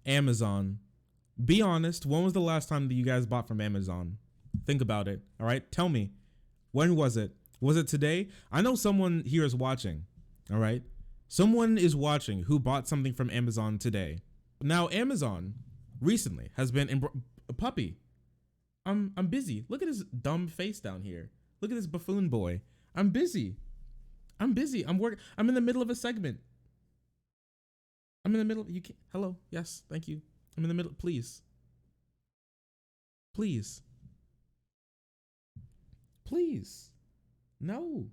Amazon. Be honest. When was the last time that you guys bought from Amazon? Think about it. All right. Tell me. When was it? Was it today? I know someone here is watching. All right. Someone is watching who bought something from Amazon today. Now, Amazon recently has been a puppy. I'm busy. Look at his dumb face down here. Look at this buffoon boy. I'm busy. I'm busy. I'm working. I'm in the middle of a segment. I'm in the middle. You can Hello. Yes. Thank you. I'm in the middle. Please. Please. Please. No.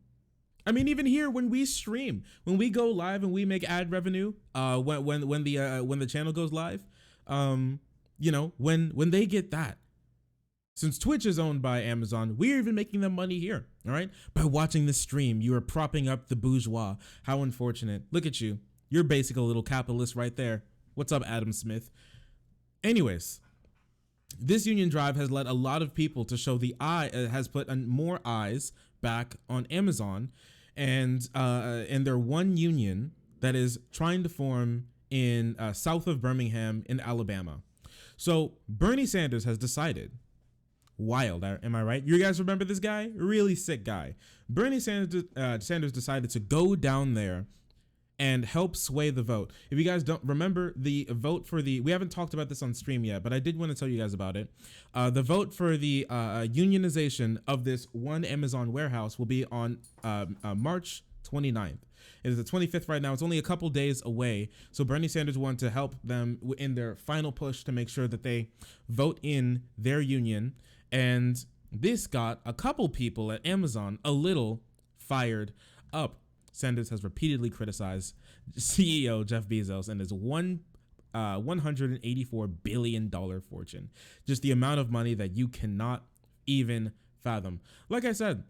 I mean, even here when we stream, when we go live and we make ad revenue, when the channel goes live, when they get that, since Twitch is owned by Amazon, we're even making them money here. All right, by watching this stream, you are propping up the bourgeois. How unfortunate! Look at you. You're basically a little capitalist right there. What's up, Adam Smith? Anyways, this union drive has led a lot of people to show has put more eyes back on Amazon and their one union that is trying to form in south of Birmingham in Alabama. So Bernie Sanders has decided, wild, am I right? You guys remember this guy? Really sick guy. Bernie Sanders decided to go down there and help sway the vote. If you guys don't remember, the vote for we haven't talked about this on stream yet, but I did want to tell you guys about it. The vote for the unionization of this one Amazon warehouse will be on March 29th. It is the 25th right now. It's only a couple days away. So Bernie Sanders wanted to help them in their final push to make sure that they vote in their union. And this got a couple people at Amazon a little fired up. Sanders has repeatedly criticized CEO Jeff Bezos and his $184 billion fortune. Just the amount of money that you cannot even fathom. Like I said,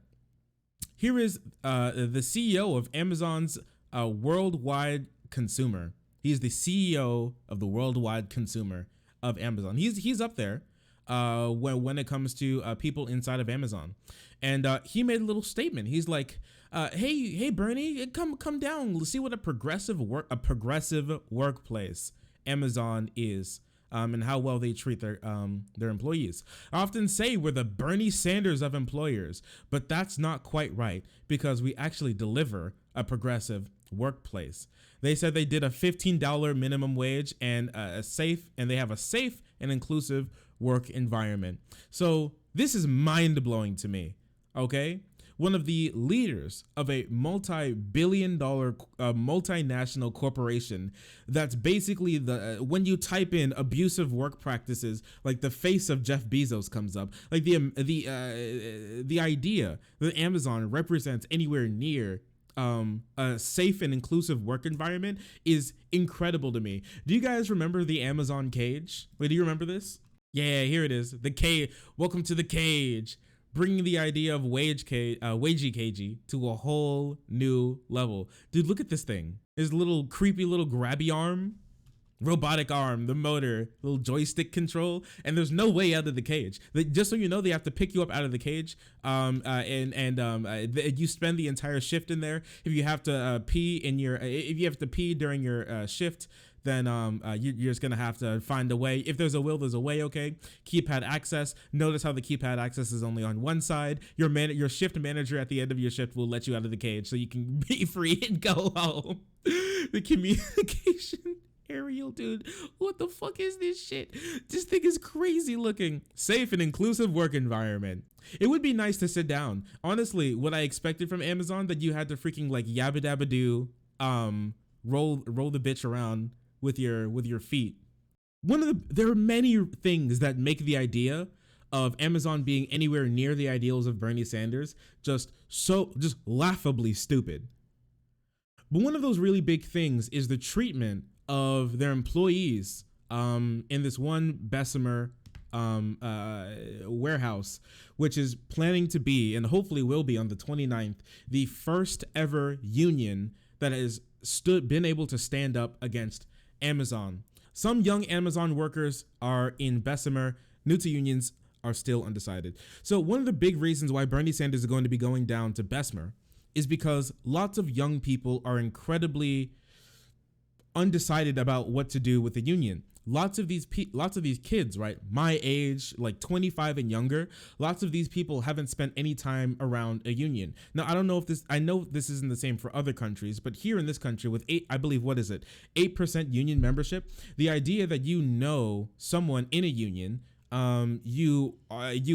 here is the CEO of Amazon's worldwide consumer. He's the CEO of the worldwide consumer of Amazon. He's up there when it comes to people inside of Amazon. And he made a little statement. He's like, hey Bernie, come down. Let's see what a progressive workplace Amazon is, and how well they treat their employees. I often say we're the Bernie Sanders of employers, but that's not quite right, because we actually deliver a progressive workplace. They said they did a $15 minimum wage and they have a safe and inclusive work environment. So this is mind-blowing to me. Okay, one of the leaders of a multi-billion-dollar multinational corporation that's basically when you type in abusive work practices, like the face of Jeff Bezos comes up. Like the idea that Amazon represents anywhere near a safe and inclusive work environment is incredible to me. Do you guys remember the Amazon cage? Wait, do you remember this? Yeah, here it is. The cage. Welcome to the cage. Bringing the idea of wagey cagey to a whole new level. Dude, look at this thing. His little creepy little grabby arm, robotic arm, the motor, little joystick control, and there's no way out of the cage. Just so you know, they have to pick you up out of the cage, you spend the entire shift in there. If you have to pee during your shift, then you're just gonna have to find a way. If there's a will, there's a way. Okay. Keypad access. Notice how the keypad access is only on one side. Your shift manager at the end of your shift will let you out of the cage so you can be free and go home. The communication aerial, dude. What the fuck is this shit? This thing is crazy looking. Safe and inclusive work environment. It would be nice to sit down. Honestly, what I expected from Amazon, that you had to freaking like yabba dabba do, roll the bitch around with your feet. There are many things that make the idea of Amazon being anywhere near the ideals of Bernie Sanders just laughably stupid. But one of those really big things is the treatment of their employees in this one Bessemer warehouse, which is planning to be, and hopefully will be on the 29th, the first ever union that has been able to stand up against Amazon. Some young Amazon workers are in Bessemer. New to unions are still undecided. So one of the big reasons why Bernie Sanders is going to be going down to Bessemer is because lots of young people are incredibly undecided about what to do with the union. lots of these kids, right, my age, like 25 and younger, lots of these people haven't spent any time around a union. Now, I know this isn't the same for other countries, but here in this country with I believe, what is it, 8% union membership, the idea that you know someone in a union, you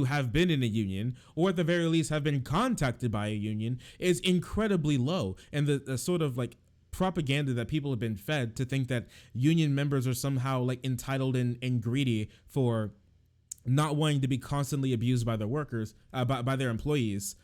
have been in a union, or at the very least have been contacted by a union, is incredibly low. And the sort of like propaganda that people have been fed to think that union members are somehow like entitled and greedy for not wanting to be constantly abused by their workers, by their employees,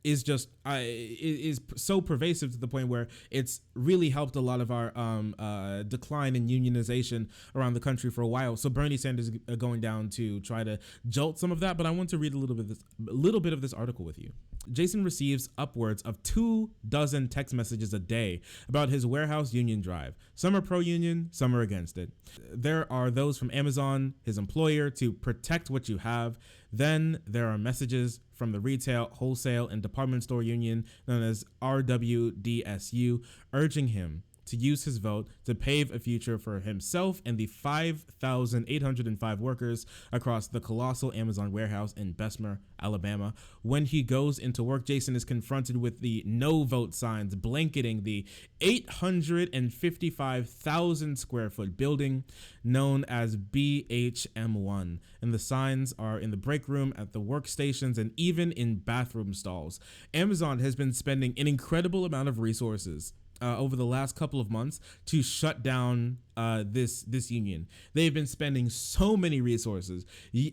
is just is so pervasive to the point where it's really helped a lot of our decline in unionization around the country for a while. So Bernie Sanders is going down to try to jolt some of that, but I want to read a little bit of this article with you. Jason receives upwards of 24 text messages a day about his warehouse union drive. Some are pro-union, some are against it. There are those from Amazon, his employer, to protect what you have. Then there are messages from the retail, wholesale, and department store union known as RWDSU, urging him to use his vote to pave a future for himself and the 5,805 workers across the colossal Amazon warehouse in Bessemer, Alabama. When he goes into work, Jason is confronted with the no vote signs blanketing the 855,000 square foot building known as BHM1. And the signs are in the break room, at the workstations, and even in bathroom stalls. Amazon has been spending an incredible amount of resources over the last couple of months to shut down this union. They've been spending so many resources.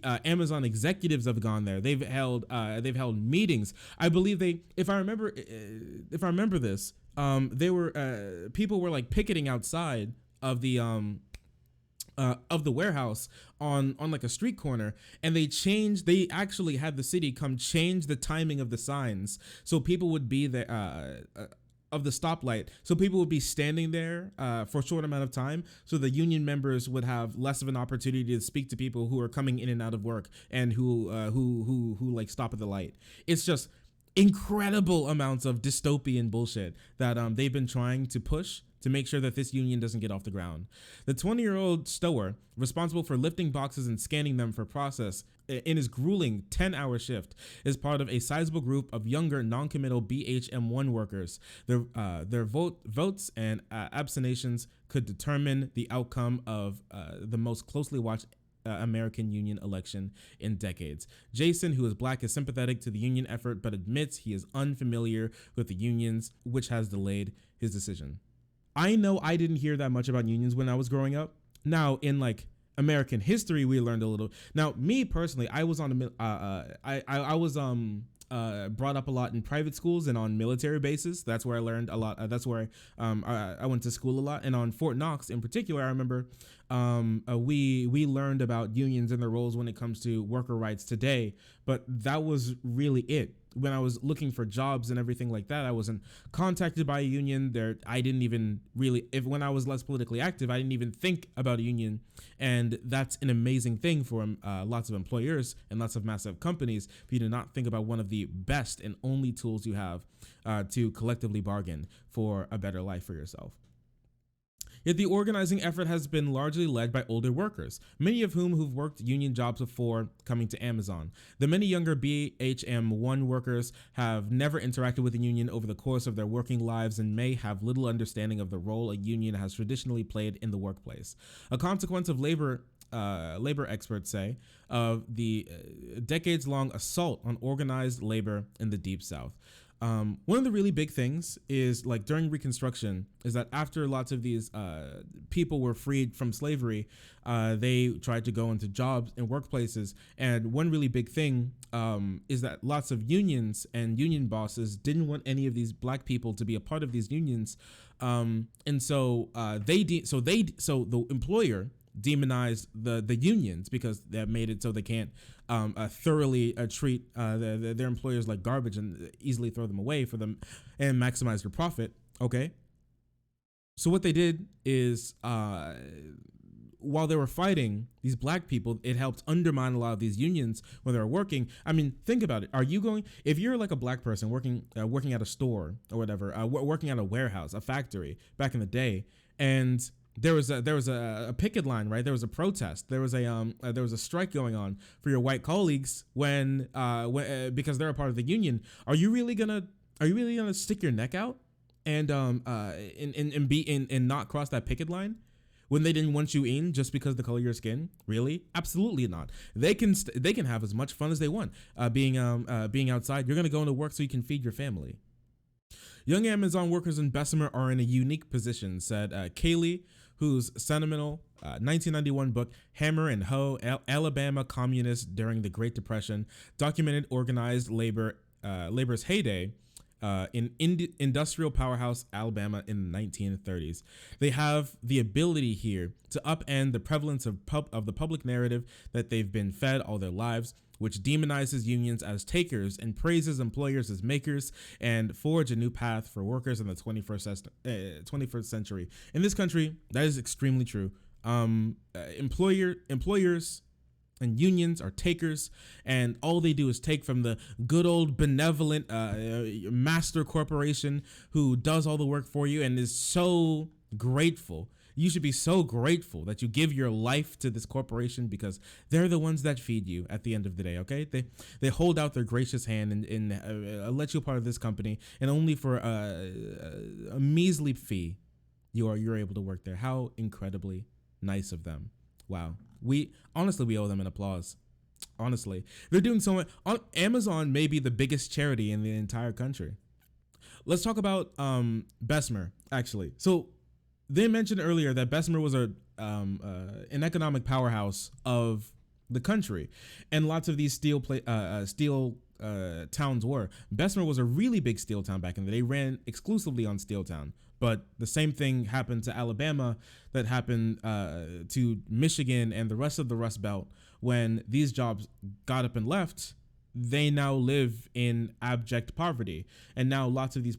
Amazon executives have gone there. They've held meetings. I believe if I remember this, they were people were like picketing outside of the warehouse on like a street corner, and they actually had the city come change the timing of the signs so people would be there of the stoplight, so people would be standing there for a short amount of time, so the union members would have less of an opportunity to speak to people who are coming in and out of work and who like stop at the light. It's just incredible amounts of dystopian bullshit that they've been trying to push to make sure that this union doesn't get off the ground. The 20-year-old stower, responsible for lifting boxes and scanning them for process in his grueling 10-hour shift, is part of a sizable group of younger non-committal BHM1 workers. Their votes and abstentions could determine the outcome of the most closely watched American union election in decades. Jason, who is black, is sympathetic to the union effort, but admits he is unfamiliar with the unions, which has delayed his decision. I know I didn't hear that much about unions when I was growing up. Now, in like American history, we learned a little. Now, me personally, I was on I was brought up a lot in private schools and on military bases. That's where I learned a lot. That's where I went to school a lot. And on Fort Knox in particular, I remember we learned about unions and their roles when it comes to worker rights today. But that was really it. When I was looking for jobs and everything like that, I wasn't contacted by a union. I didn't even really, when I was less politically active, I didn't even think about a union. And that's an amazing thing for lots of employers and lots of massive companies for you to not think about one of the best and only tools you have to collectively bargain for a better life for yourself. Yet the organizing effort has been largely led by older workers, many of whom who've worked union jobs before coming to Amazon. The many younger BHM1 workers have never interacted with a union over the course of their working lives and may have little understanding of the role a union has traditionally played in the workplace. A consequence of labor experts say, of the decades-long assault on organized labor in the Deep South. One of the really big things is, like, during Reconstruction, is that after lots of these people were freed from slavery, they tried to go into jobs and workplaces. And one really big thing is that lots of unions and union bosses didn't want any of these black people to be a part of these unions. And so the employer demonized the unions because that made it so they can't thoroughly treat their employers like garbage and easily throw them away for them and maximize their profit. Okay. So what they did is while they were fighting these black people, it helped undermine a lot of these unions when they were working. I mean, think about it. If you're like a black person working at a store or whatever, working at a warehouse, a factory back in the day, and there was a picket line, right? There was a protest. There was a strike going on for your white colleagues because they're a part of the union. Are you really gonna stick your neck out and and not cross that picket line when they didn't want you in just because of the color of your skin? Really? Absolutely not. They can have as much fun as they want being outside. You're gonna go into work so you can feed your family. Young Amazon workers in Bessemer are in a unique position, said Kaylee, whose sentimental 1991 book Hammer and Hoe, Alabama Communists During the Great Depression documented organized labor's heyday in industrial powerhouse Alabama in the 1930s. They have the ability here to upend the prevalence of the public narrative that they've been fed all their lives, which demonizes unions as takers and praises employers as makers, and forge a new path for workers in the 21st century. In this country, that is extremely true. Employers and unions are takers, and all they do is take from the good old benevolent master corporation who does all the work for you and is so grateful. You should be so grateful that you give your life to this corporation because they're the ones that feed you at the end of the day. Okay, they hold out their gracious hand and let you part of this company, and only for a measly fee, you're able to work there. How incredibly nice of them! Wow, we owe them an applause. Honestly, they're doing so much. Amazon may be the biggest charity in the entire country. Let's talk about Bessemer actually. So they mentioned earlier that Bessemer was an economic powerhouse of the country, and lots of these steel towns were. Bessemer was a really big steel town back in the day. They ran exclusively on steel town. But the same thing happened to Alabama that happened to Michigan and the rest of the Rust Belt. When these jobs got up and left, they now live in abject poverty. And now lots of these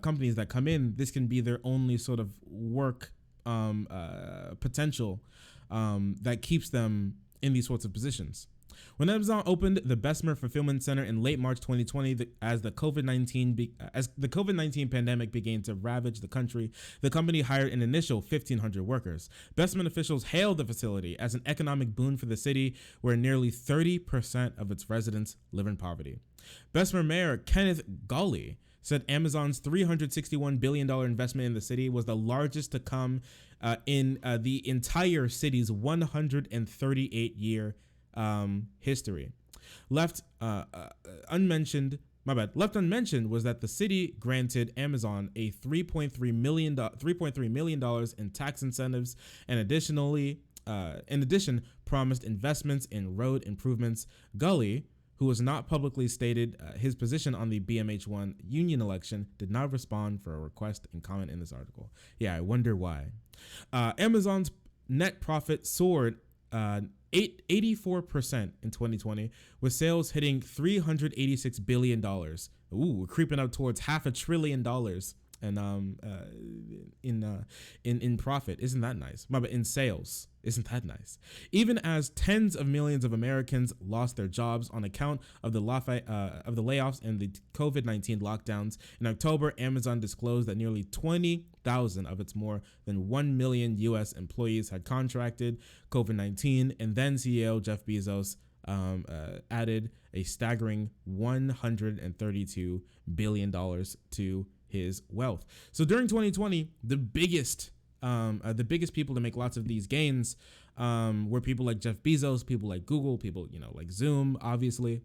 companies that come in, this can be their only sort of work potential that keeps them in these sorts of positions. When Amazon opened the Bessemer Fulfillment Center in late March 2020, as the COVID-19 pandemic began to ravage the country, the company hired an initial 1,500 workers. Bessemer officials hailed the facility as an economic boon for the city, where nearly 30% of its residents live in poverty. Bessemer Mayor Kenneth Gawley said Amazon's $361 billion investment in the city was the largest to come in the entire city's 138-year history. Left unmentioned was that the city granted Amazon a $3.3 million in tax incentives, and in addition, promised investments in road improvements. Gully, who has not publicly stated his position on the BMH1 union election, did not respond for a request and comment in this article. Yeah, I wonder why. Amazon's net profit soared 84% in 2020, with sales hitting $386 billion. Ooh, we're creeping up towards $500 billion and in profit. Isn't that nice? But in sales, isn't that nice? Even as tens of millions of Americans lost their jobs on account of the layoffs and the COVID-19 lockdowns, in October, Amazon disclosed that nearly 20,000 of its more than 1 million U.S. employees had contracted COVID-19, and then CEO Jeff Bezos added a staggering $132 billion to his wealth. So during 2020, the biggest people to make lots of these gains were people like Jeff Bezos, people like Google, people like Zoom, obviously.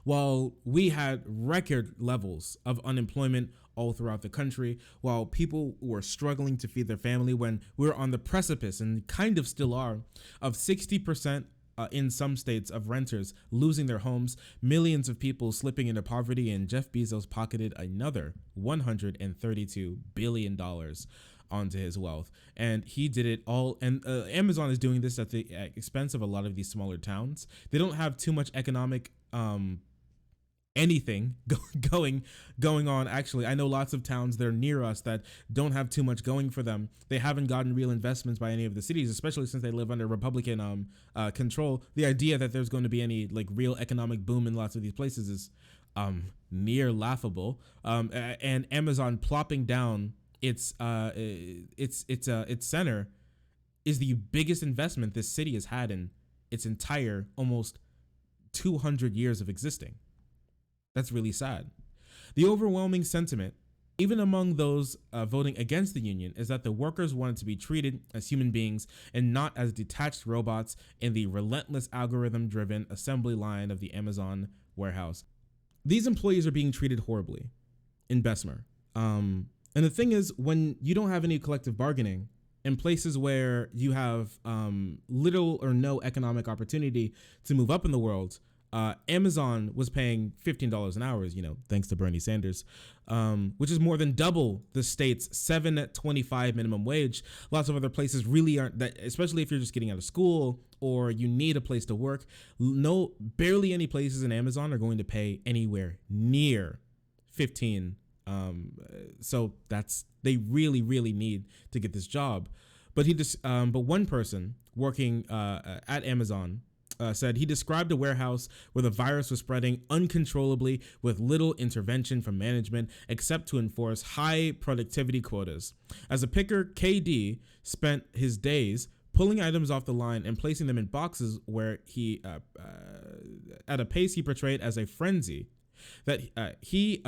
While we had record levels of unemployment all throughout the country, while people were struggling to feed their family, when we're on the precipice, and kind of still are, of 60% in some states of renters losing their homes, millions of people slipping into poverty, and Jeff Bezos pocketed another $132 billion onto his wealth. And he did it all. And Amazon is doing this at the expense of a lot of these smaller towns. They don't have too much economic anything going on. Actually, I know lots of towns that are near us that don't have too much going for them. They haven't gotten real investments by any of the cities, especially since they live under Republican control. The idea that there's going to be any like real economic boom in lots of these places is near laughable. And Amazon plopping down its center is the biggest investment this city has had in its entire almost 200 years of existing. That's really sad. The overwhelming sentiment, even among those voting against the union, is that the workers wanted to be treated as human beings and not as detached robots in the relentless algorithm-driven assembly line of the Amazon warehouse. These employees are being treated horribly in Bessemer. And the thing is, when you don't have any collective bargaining in places where you have little or no economic opportunity to move up in the world, Amazon was paying $15 an hour, thanks to Bernie Sanders, which is more than double the state's $7.25 minimum wage. Lots of other places really aren't that, especially if you're just getting out of school or you need a place to work. Barely any places in Amazon are going to pay anywhere near 15. So they really, really need to get this job. But but one person working at Amazon said he described a warehouse where the virus was spreading uncontrollably with little intervention from management except to enforce high productivity quotas. As a picker, KD spent his days pulling items off the line and placing them in boxes where he, at a pace he portrayed as a frenzy, that he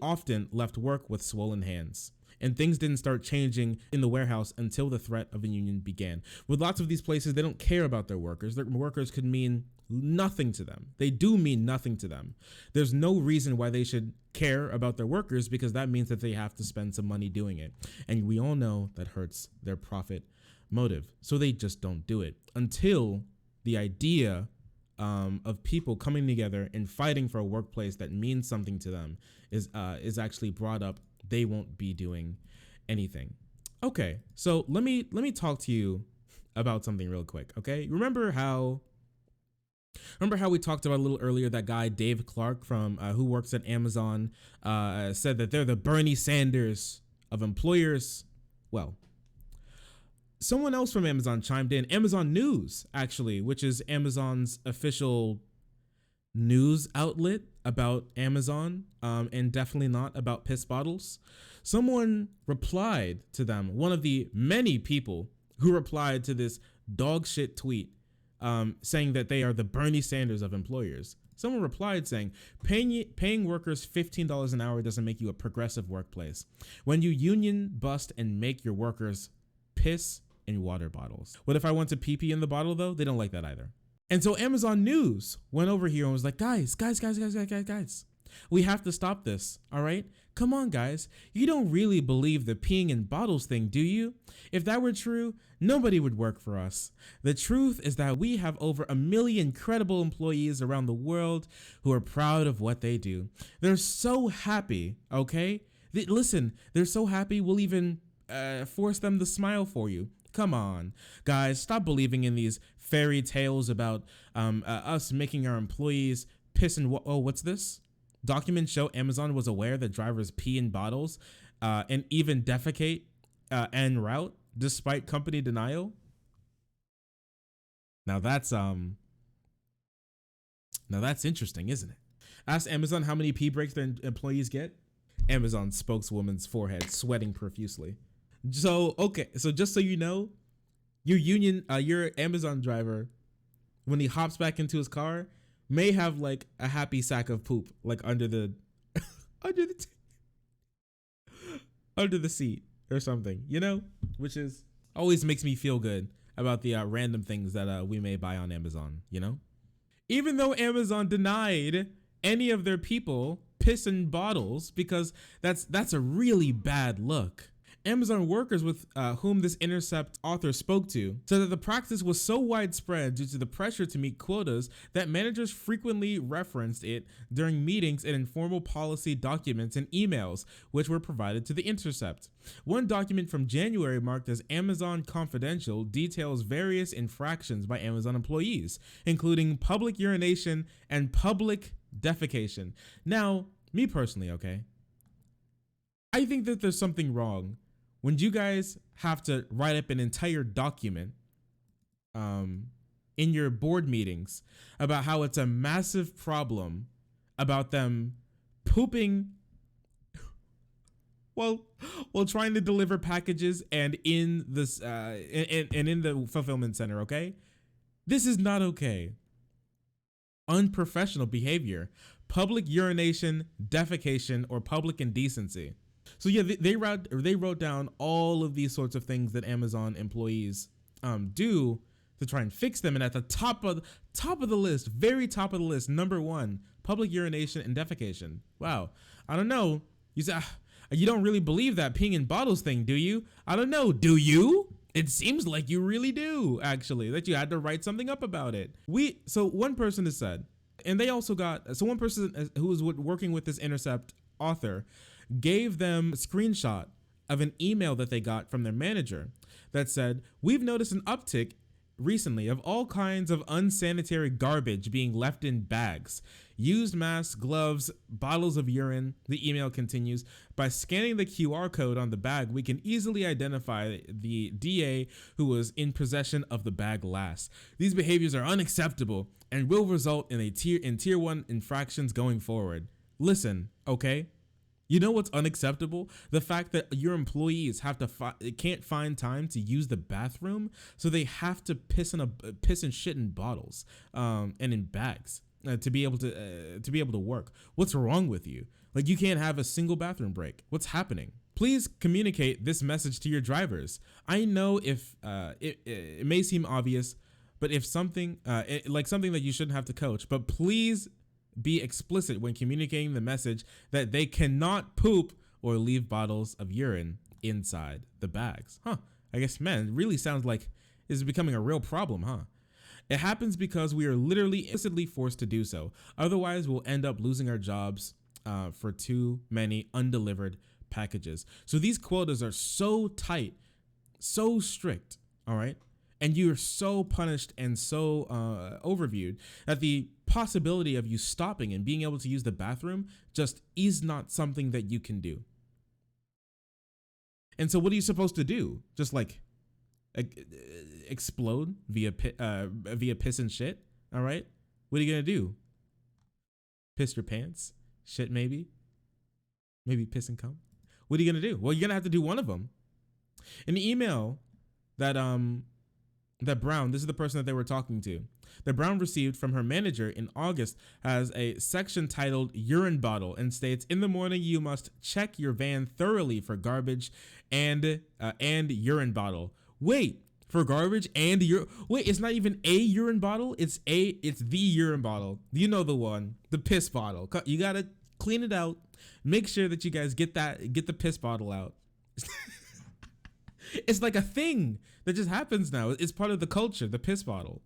often left work with swollen hands. And things didn't start changing in the warehouse until the threat of a union began. With lots of these places, they don't care about their workers. Their workers could mean nothing to them. They do mean nothing to them. There's no reason why they should care about their workers, because that means that they have to spend some money doing it. And we all know that hurts their profit motive. So they just don't do it until the idea of people coming together and fighting for a workplace that means something to them is actually brought up. They won't be doing anything. Okay, so let me talk to you about something real quick. Okay, remember how we talked about a little earlier, that guy Dave Clark from who works at Amazon said that they're the Bernie Sanders of employers. Well, someone else from Amazon chimed in. Amazon News, actually, which is Amazon's official news outlet about Amazon, and definitely not about piss bottles. Someone replied to them, one of the many people who replied to this dog shit tweet, saying that they are the Bernie Sanders of employers. Someone replied saying, paying workers $15 an hour doesn't make you a progressive workplace. When you union bust and make your workers piss in water bottles. What if I want to pee in the bottle though? They don't like that either. And so Amazon News went over here and was like, guys, we have to stop this. All right. Come on, guys. You don't really believe the peeing in bottles thing, do you? If that were true, nobody would work for us. The truth is that we have over 1 million credible employees around the world who are proud of what they do. They're so happy. Okay. Listen, they're so happy. We'll even force them to smile for you. Come on, guys, stop believing in these fairy tales about us making our employees piss in. What's this? Documents show Amazon was aware that drivers pee in bottles and even defecate en route despite company denial. Now that's interesting, isn't it? Ask Amazon how many pee breaks their employees get. Amazon spokeswoman's forehead sweating profusely. So, okay, so just so you know, your Amazon driver, when he hops back into his car, may have like a happy sack of poop like under the under the seat or something, which is always makes me feel good about the random things that we may buy on Amazon, even though Amazon denied any of their people piss in bottles, because that's a really bad look. Amazon workers with whom this Intercept author spoke to said that the practice was so widespread due to the pressure to meet quotas that managers frequently referenced it during meetings and informal policy documents and emails, which were provided to the Intercept. One document from January marked as Amazon Confidential details various infractions by Amazon employees, including public urination and public defecation. Now, me personally, okay, I think that there's something wrong when you guys have to write up an entire document in your board meetings about how it's a massive problem about them pooping while while trying to deliver packages and in this and in the fulfillment center. Okay, this is not okay. Unprofessional behavior, public urination, defecation, or public indecency. So yeah, they wrote down all of these sorts of things that Amazon employees do to try and fix them. And at the top of the list, very top of the list, number one, public urination and defecation. Wow, I don't know. You say you don't really believe that peeing in bottles thing, do you? I don't know. Do you? It seems like you really do, actually, that you had to write something up about it. So one person has said, and they also got, so one person who was working with this Intercept author gave them a screenshot of an email that they got from their manager that said, "We've noticed an uptick recently of all kinds of unsanitary garbage being left in bags. Used masks, gloves, bottles of urine." The email continues, "By scanning the QR code on the bag, we can easily identify the DA who was in possession of the bag last. These behaviors are unacceptable and will result in tier 1 infractions going forward." Listen, okay? You know what's unacceptable? The fact that your employees have to can't find time to use the bathroom, so they have to piss and shit in bottles and in bags to be able to work. What's wrong with you? Like, you can't have a single bathroom break. What's happening? Please communicate this message to your drivers. I know if it may seem obvious, but if something like something that you shouldn't have to coach, but please be explicit when communicating the message that they cannot poop or leave bottles of urine inside the bags. I guess, man, it really sounds like this is becoming a real problem, It happens because we are literally implicitly forced to do so. Otherwise, we'll end up losing our jobs for too many undelivered packages. So these quotas are so tight, so strict, all right? And you're so punished and so overviewed that the possibility of you stopping and being able to use the bathroom just is not something that you can do. And so what are you supposed to do? Just like explode via piss and shit? All right? What are you going to do? Piss your pants? Shit, maybe? Maybe piss and cum? What are you going to do? Well, you're going to have to do one of them. In the email that Brown, this is the person that they were talking to, that Brown received from her manager in August, has a section titled urine bottle and states, "In the morning, you must check your van thoroughly for garbage and urine bottle." Wait, for garbage and wait, it's not even a urine bottle. It's the urine bottle. You know, the one, the piss bottle. You got to clean it out. Make sure that you guys get the piss bottle out. It's like a thing that just happens now. It's part of the culture, the piss bottle.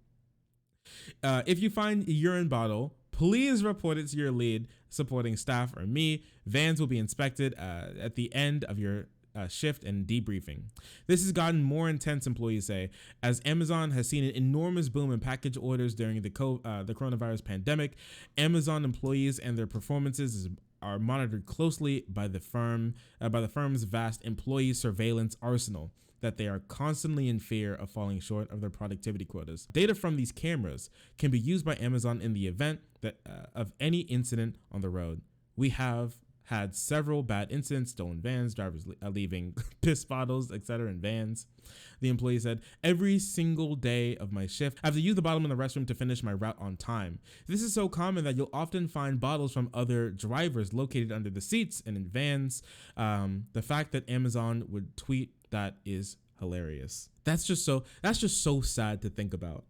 If you find a urine bottle, please report it to your lead supporting staff or me. Vans will be inspected at the end of your shift and debriefing. This has gotten more intense, employees say, as Amazon has seen an enormous boom in package orders during the coronavirus pandemic. Amazon employees and their performances are monitored closely by the firm's vast employee surveillance arsenal, that they are constantly in fear of falling short of their productivity quotas. Data from these cameras can be used by Amazon in the event that of any incident on the road. We have had several bad incidents, stolen vans, drivers leaving piss bottles, etc. in vans. The employee said, "Every single day of my shift, I have to use the bottom in the restroom to finish my route on time. This is so common that you'll often find bottles from other drivers located under the seats and in vans." The fact that Amazon would tweet that is hilarious. That's just so sad to think about.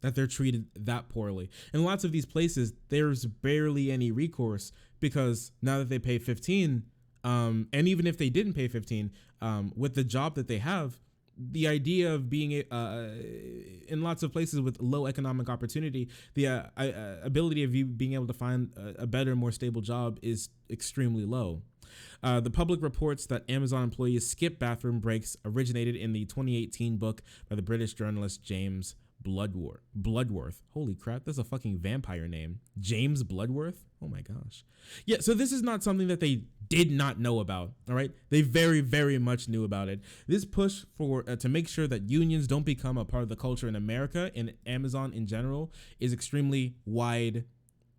That they're treated that poorly. In lots of these places, there's barely any recourse, because now that they pay 15, and even if they didn't pay 15, with the job that they have, the idea of being in lots of places with low economic opportunity, the ability of you being able to find a better, more stable job is extremely low. The public reports that Amazon employees skip bathroom breaks originated in the 2018 book by the British journalist James Bloodworth. Holy crap, that's a fucking vampire name. James Bloodworth? Oh my gosh. Yeah, so this is not something that they did not know about, all right? They very, very much knew about it. This push for to make sure that unions don't become a part of the culture in America and Amazon in general is extremely wide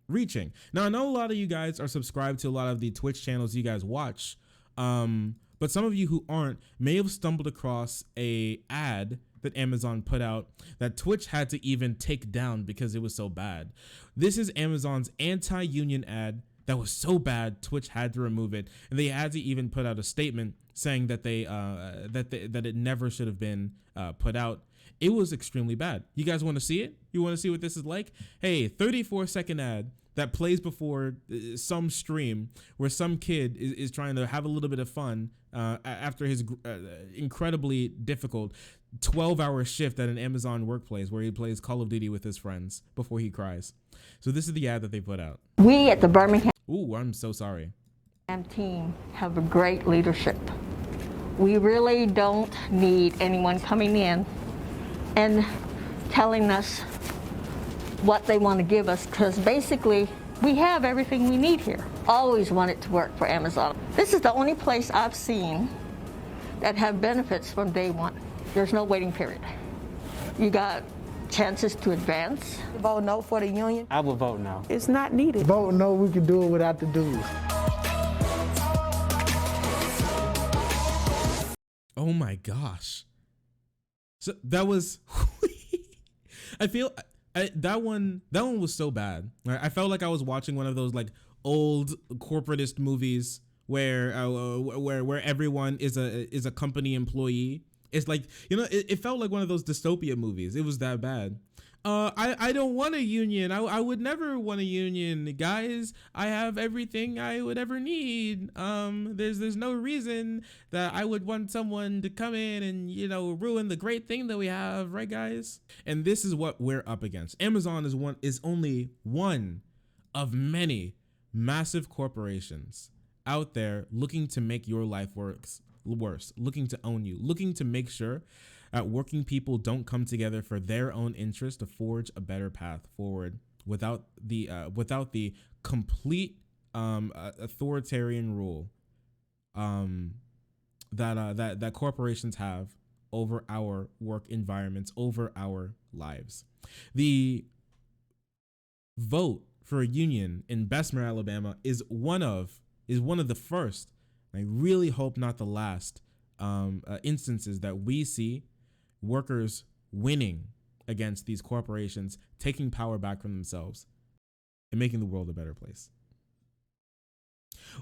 reaching. Now, I know a lot of you guys are subscribed to a lot of the Twitch channels you guys watch, But some of you who aren't may have stumbled across a ad that Amazon put out that Twitch had to even take down because it was so bad. This is Amazon's anti-union ad that was so bad Twitch had to remove it, and they had to even put out a statement saying that that it never should have been put out. It was extremely bad. You guys want to see it? You want to see what this is like? Hey, 34-second ad that plays before some stream where some kid is trying to have a little bit of fun after his incredibly difficult 12-hour shift at an Amazon workplace where he plays Call of Duty with his friends before he cries. So this is the ad that they put out. We at the Birmingham Ooh, I'm so sorry. team have a great leadership. We really don't need anyone coming in and telling us what they want to give us, because basically we have everything we need here. Always wanted to work for Amazon. This is the only place I've seen that have benefits from day one. There's no waiting period. You got chances to advance. Vote no for the union? I would vote no. It's not needed. Vote no, we can do it without the dues. Oh my gosh. So that was I feel that one was so bad. Right? I felt like I was watching one of those like old corporatist movies where everyone is a company employee. It's like, you know, it felt like one of those dystopia movies. It was that bad. I don't want a union. I would never want a union, guys. I have everything I would ever need. There's no reason that I would want someone to come in and, you know, ruin the great thing that we have, right, guys? And this is what we're up against. Amazon is only one of many massive corporations out there looking to make your life worse, looking to own you, looking to make sure that working people don't come together for their own interest to forge a better path forward without the complete authoritarian rule that corporations have over our work environments, over our lives. The vote for a union in Bessemer, Alabama is one of the first, I really hope not the last, instances that we see workers winning against these corporations, taking power back from themselves and making the world a better place.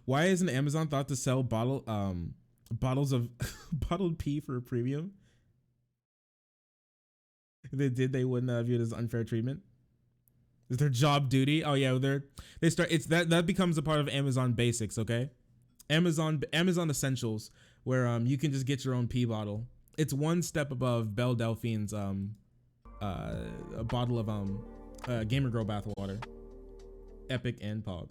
Why isn't Amazon thought to sell bottles of bottled pee for a premium? If they did, they wouldn't view it as unfair treatment. Is their job duty? Oh yeah, that becomes a part of Amazon Basics, okay? Amazon Essentials, where you can just get your own pee bottle. It's one step above Belle Delphine's a bottle of Gamer Girl bathwater. Epic and Pog.